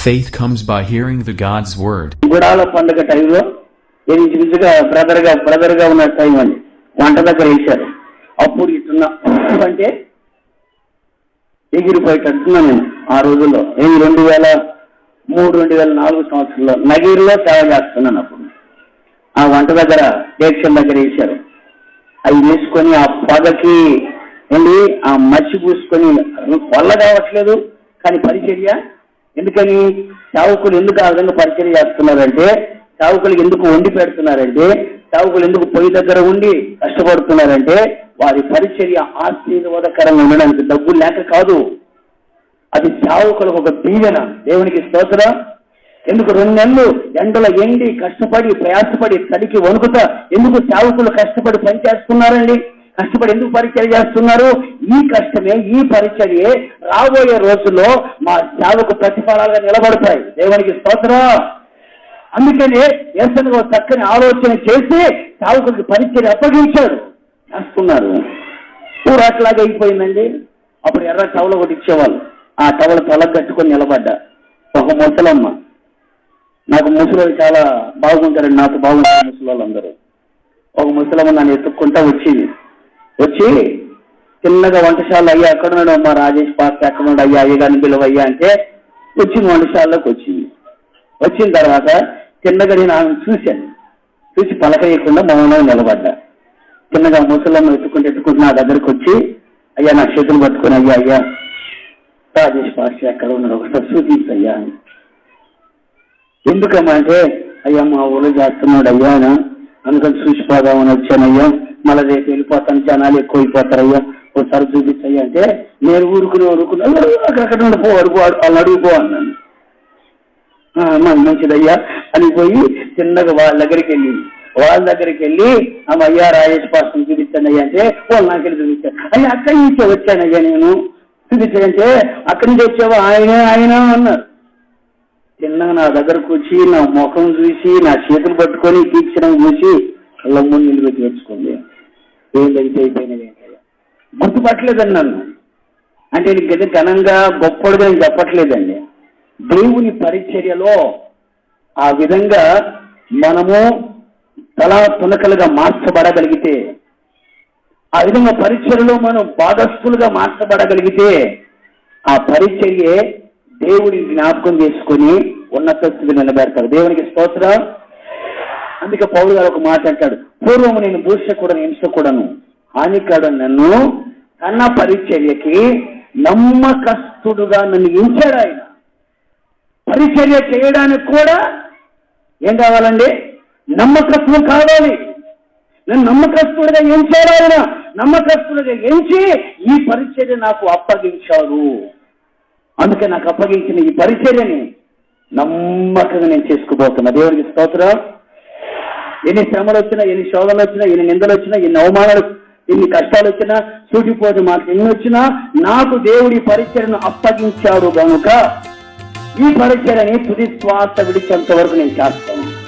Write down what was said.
Faith comes by hearing the God's word. Gudala పండుగ టైంలో ఇంచుమించుగా బ్రదర్ గా ఉన్న టైం అని వంట దగ్గర వేశారు. అప్పుడు ఇట్టున్నా అంటే ఎగిరిపోయేటట్టున్నా నేను ఆ రోజుల్లో 2003-2004 సంవత్సరంలో నగీరులో సేవ చేస్తున్నాను. అప్పుడు ఆ వంట దగ్గర డేక్షన్ దగ్గర వేశారు. అవి వేసుకొని ఆ పొగకి వెళ్ళి ఆ మచ్చి పూసుకొని వల్ల కావట్లేదు. కానీ పరిచర్య ఎందుకని సేవకులు ఎందుకు ఆ విధంగా పరిచర్య చేస్తున్నారంటే, సేవకులకు ఎందుకు వండి పెడుతున్నారంటే, సేవకులు ఎందుకు పొయ్యి దగ్గర ఉండి కష్టపడుతున్నారంటే వారి పరిచర్య ఆశీర్వాదకరంగా ఉండడానికి డబ్బులు లేక కాదు. అది సేవకులకు ఒక దీవెన. దేవునికి స్తోత్రం. ఎందుకు 2 నెలలు ఎండలో ఎండి కష్టపడి ప్రయాసపడి తడికి వణుకుతా ఎందుకు సేవకులు కష్టపడి పని చేస్తున్నారండి? కష్టపడి ఎందుకు పరిచర్య చేస్తున్నారు? ఈ కష్టమే, ఈ పరిచర్యే రాబోయే రోజుల్లో మా సేవకు ప్రతిఫలాలుగా నిలబడతాయి. దేవునికి స్తోత్రం. అందుకనే యేసయ్య ఒక చక్కని ఆలోచన చేసి సేవకులకి పరిచర్య అప్పగించాడు. చేస్తున్నారు. ఊరాట్లాగా అయిపోయిందండి. అప్పుడు ఎర్ర టవల ఒకటి ఇచ్చేవాళ్ళు. ఆ టవల తొలగ కట్టుకొని నిలబడ్డా. ఒక ముసలమ్మ, నాకు ముసలి చాలా బాగుంటారండి, నాతో బాగుంటారు ముసలి అందరూ. ఒక ముసలమ్మ నన్ను ఎత్తుక్కుంటా వచ్చి చిన్నగా వంటశాల అయ్యా ఎక్కడున్నాడు మా రాజేష్ పాస్ ఎక్కడున్నాడు అయ్యా అయ్యగారిని పిలువయ్యా అంటే వచ్చింది. వంటశాలలోకి వచ్చింది. వచ్చిన తర్వాత చిన్నగా నేను ఆమెను చూసి పలకయ్యకుండా మౌనంగా నిలబడ్డా. చిన్నగా ముసలమ్మ ఎత్తుకుంటూ నా దగ్గరకు వచ్చి అయ్యా నా చేతులు పట్టుకుని అయ్యా రాజేష్ పాస్ ఎక్కడ ఉన్నాడు ఒకసారి చూపించయ్యా అని. ఎందుకమ్మా అంటే అయ్యా మా ఊళ్ళో చేస్తున్నాడు అయ్యా అందుకని చూసిపోదామని వచ్చానయ్యా, మళ్ళీ రేపు వెళ్ళిపోతాను, జనాలు ఎక్కువైపోతారయ్యా, ఒకసారి చూపించయ్యా అంటే నేను ఊరుకుని అక్కడ పో వాళ్ళు అడుగుపో అన్నాను. మంచిదయ్యా అని పోయి చిన్నగా వాళ్ళ దగ్గరికి వెళ్ళి అయ్యా రాజేష్ పాస్ని చూపించాను అయ్యా అంటే వాళ్ళు నాకెళ్ళి చూపించాను. అయ్యా అక్కడి నుంచే వచ్చానయ్యా నేను చూపించానంటే అక్కడి నుంచి వచ్చావా ఆయన అన్నారు. చిన్నగా నా దగ్గరకు వచ్చి నా ముఖం చూసి నా చేతులు పట్టుకొని తీర్చడం చూసి కళ్ళ ముందు నిలువ తీర్చుకుంది. ఏందైతే అయిపోయినది ఏంటయ్యా గుర్తుపట్టలేదండి నన్ను. అంటే నీకు ఘనంగా గొప్పడుగా నేను చెప్పట్లేదండి. దేవుని పరిచర్యలో ఆ విధంగా మనము తలా తునకలుగా మార్చబడగలిగితే, ఆ విధంగా పరిచర్యలో మనం భాగస్థులుగా మార్చబడగలిగితే ఆ పరిచర్యే దేవుడి జ్ఞాపకం చేసుకుని ఉన్నత స్థితిలో నిలబెడతారు. దేవునికి స్తోత్రం. అందుకే పౌలు గారు ఒక మాట అంటాడు, పూర్వము నేను దూషకుడను హింసకుడను హానికడను నన్ను తన పరిచర్యకి నమ్మకస్తుడుగా నన్ను ఎంచాడు. ఆయన పరిచర్య చేయడానికి కూడా ఏం కావాలండి? నమ్మకత్వం కావాలి. నన్ను నమ్మకస్తుడిగా ఎంచాడు. ఆయన నమ్మకస్తుడిగా ఎంచి ఈ పరిచర్య నాకు అప్పగించాడు. అందుకే నాకు అప్పగించిన ఈ పరిచర్యని నమ్మకంగా నేను చేసుకుపోతున్నా. దేవుడికి స్తోత్రం. ఎన్ని శ్రమలు వచ్చినా, ఎన్ని శోధనలు వచ్చినా, ఎన్ని నిందలు వచ్చినా, ఎన్ని అవమానాలు, ఎన్ని కష్టాలు వచ్చినా, సూటిపోతే మాకు ఎన్ని వచ్చినా నాకు దేవుడి పరిచర్యను అప్పగించాడు కనుక ఈ పరిచర్యని తుది శ్వాస విడిచేంత వరకు నేను చేస్తాను.